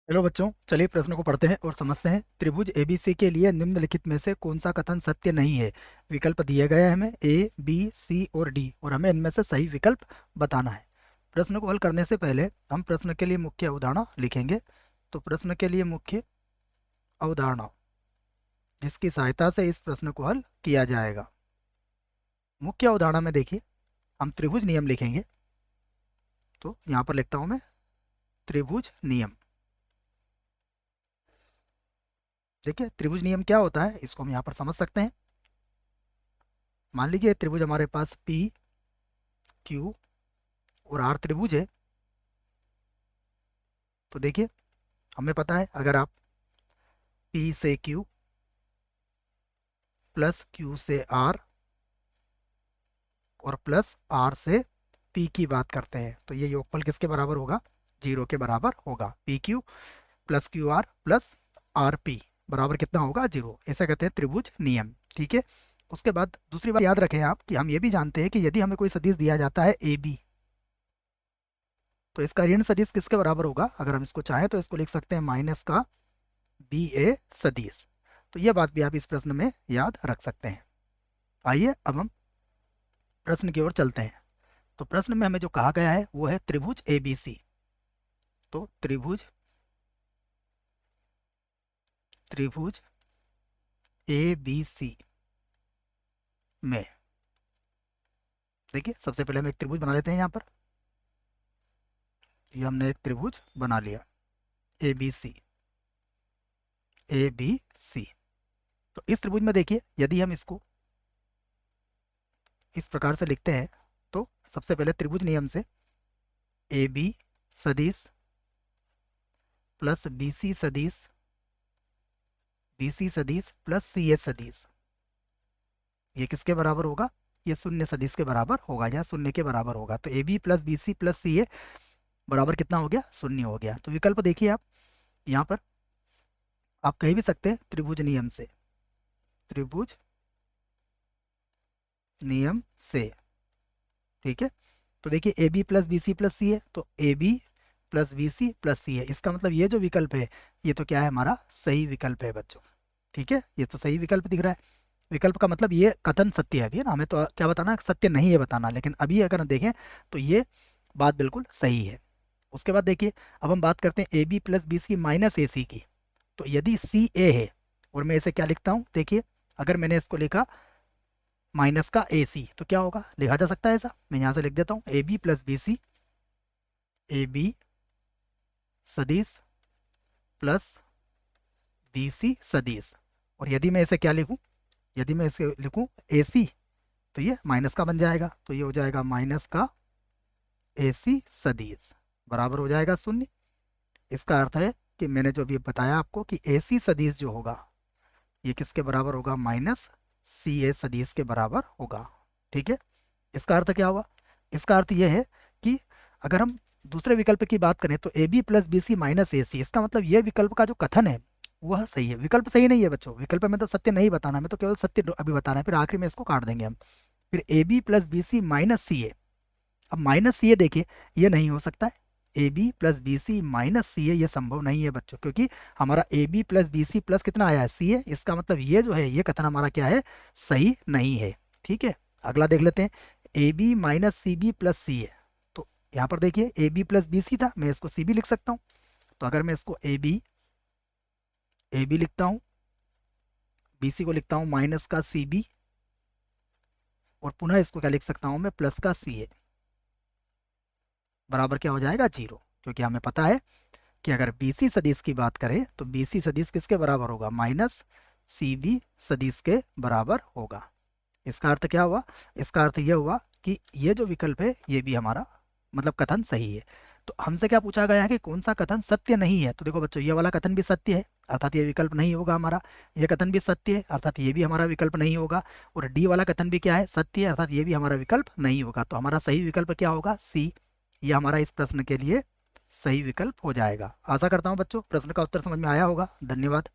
Hello बच्चों, चलिए प्रश्न को पढ़ते हैं और समझते हैं। त्रिभुज एबीसी के लिए निम्नलिखित में से कौन सा कथन सत्य नहीं है। विकल्प दिए गए हैं हमें ए, बी, सी और डी, और हमें इनमें से सही विकल्प बताना है। प्रश्न को हल करने से पहले हम प्रश्न के लिए मुख्य अवधारणा लिखेंगे। तो प्रश्न के लिए मुख्य अवधारणा, जिसकी सहायता से इस प्रश्न को हल किया जाएगा। मुख्य अवधारणा में देखिए, हम त्रिभुज नियम लिखेंगे। तो यहाँ पर लिखता हूँ मैं त्रिभुज नियम। देखिए, त्रिभुज नियम क्या होता है इसको हम यहाँ पर समझ सकते हैं। मान लीजिए त्रिभुज हमारे पास पी, क्यू और आर त्रिभुज है। तो देखिए, हमें पता है अगर आप पी से क्यू प्लस क्यू से आर और प्लस आर से पी की बात करते हैं तो ये योगफल किसके बराबर होगा? 0 के बराबर होगा। P Q plus Q R plus R P बराबर कितना होगा? 0। ऐसा कहते हैं त्रिभुज नियम। ठीक है। उसके बाद दूसरी बात याद रखें आप कि हम ये भी जानते हैं कि यदि हमें कोई सदिश दिया जाता है ए बी, तो इसका ऋण सदिश किसके बराबर होगा? अगर हम इसको चाहें तो इसको लिख सकते हैं माइनस का बी ए सदिश। तो यह बात भी आप इस प्रश्न में याद रख सकते हैं। आइए अब हम प्रश्न की ओर चलते हैं। तो प्रश्न में हमें जो कहा गया है वो है त्रिभुज एबीसी। तो त्रिभुज त्रिभुज ए बी सी में देखिए, सबसे पहले हम एक त्रिभुज बना लेते हैं। यहाँ पर ये हमने एक त्रिभुज बना लिया A B C. A B C. तो इस त्रिभुज में देखिए, यदि हम इसको इस प्रकार से लिखते हैं तो सबसे पहले त्रिभुज नियम से ए बी सदिश प्लस बी सी सदिश, बी सी सदिश प्लस सी ए सदिश, ये किसके बराबर होगा? ये शून्य सदिश के बराबर होगा या शून्य के बराबर होगा। तो A B plus B C plus C A बराबर कितना हो गया? शून्य हो गया। तो विकल्प देखिए आप यहाँ पर, आप कह भी सकते हैं त्रिभुज नियम से, त्रिभुज नियम से। ठीक है। तो देखिए A B plus B C plus C है, तो A B plus B C plus C है। इसका मतलब ये जो विकल्प है ये तो क्या है? हमारा सही विकल्प है बच्चों। ठीक है, ये तो सही विकल्प दिख रहा है। विकल्प का मतलब ये कथन सत्य है। अभी है ना, हमें तो क्या बताना है? सत्य नहीं है बताना। लेकिन अभी अगर हम देखें तो ये बात बिल्कुल सही है। उसके बाद देखिए, अब हम बात करते हैं A B plus B C minus A C की। तो यदि सी ए है और मैं इसे क्या लिखता हूँ? देखिए, अगर मैंने इसको लिखा माइनस का ए सी तो क्या होगा? लिखा जा सकता है ऐसा। मैं यहाँ से लिख देता हूँ A B plus B C, A B सदिश प्लस बी सी सदिश। और यदि मैं इसे क्या लिखूँ? यदि मैं इसे लिखूँ ए सी, तो ये माइनस का बन जाएगा। तो ये हो जाएगा माइनस का ए सी सदिश बराबर हो जाएगा शून्य। इसका अर्थ है कि मैंने जो अभी बताया आपको कि ए सी सदिश जो होगा ये किसके बराबर होगा? माइनस सी ए सदिश के बराबर होगा। ठीक है। इसका अर्थ क्या हुआ? इसका अर्थ यह है कि अगर हम दूसरे विकल्प की बात करें तो A B plus B C minus A C, इसका मतलब यह विकल्प का जो कथन है वह सही है। विकल्प सही नहीं है बच्चों। विकल्प में तो सत्य नहीं बताना, हमें तो केवल सत्य अभी बताना है, फिर आखिर में इसको काट देंगे हम। फिर A B plus B C minus C A. अब माइनस सी ए देखिए, ये नहीं हो सकता है। A B plus B C minus C A ये संभव नहीं है बच्चों, क्योंकि हमारा A B plus B C plus कितना आया है? सी ए। इसका मतलब ये जो है ये कथन हमारा क्या है? सही नहीं है। ठीक है। अगला देख लेते हैं, A B minus C B plus C A. तो यहाँ पर देखिए A B plus B C था, मैं इसको सी बी लिख सकता हूँ। तो अगर मैं इसको ए बी लिखता हूँ, बी सी को लिखता हूँ माइनस का सी बी, और पुनः इसको क्या लिख सकता हूँ मैं? प्लस का सी ए बराबर क्या हो जाएगा? 0। क्योंकि हमें पता है कि अगर BC सदिश की बात करें तो BC सदिश किसके बराबर होगा? माइनस CB सदिश के बराबर होगा। इसका अर्थ क्या हुआ? इसका अर्थ यह हुआ कि ये जो विकल्प है ये भी हमारा मतलब कथन सही है। तो हमसे क्या पूछा गया है कि कौन सा कथन सत्य नहीं है? तो देखो बच्चों, ये वाला कथन भी सत्य है, अर्थात ये विकल्प नहीं होगा हमारा। ये कथन भी सत्य है, अर्थात ये भी हमारा विकल्प नहीं होगा। और डी वाला कथन भी क्या है? सत्य है, अर्थात ये भी हमारा विकल्प नहीं होगा। तो हमारा सही विकल्प क्या होगा? सी। ये हमारा इस प्रश्न के लिए सही विकल्प हो जाएगा। आशा करता हूँ बच्चों प्रश्न का उत्तर समझ में आया होगा। धन्यवाद।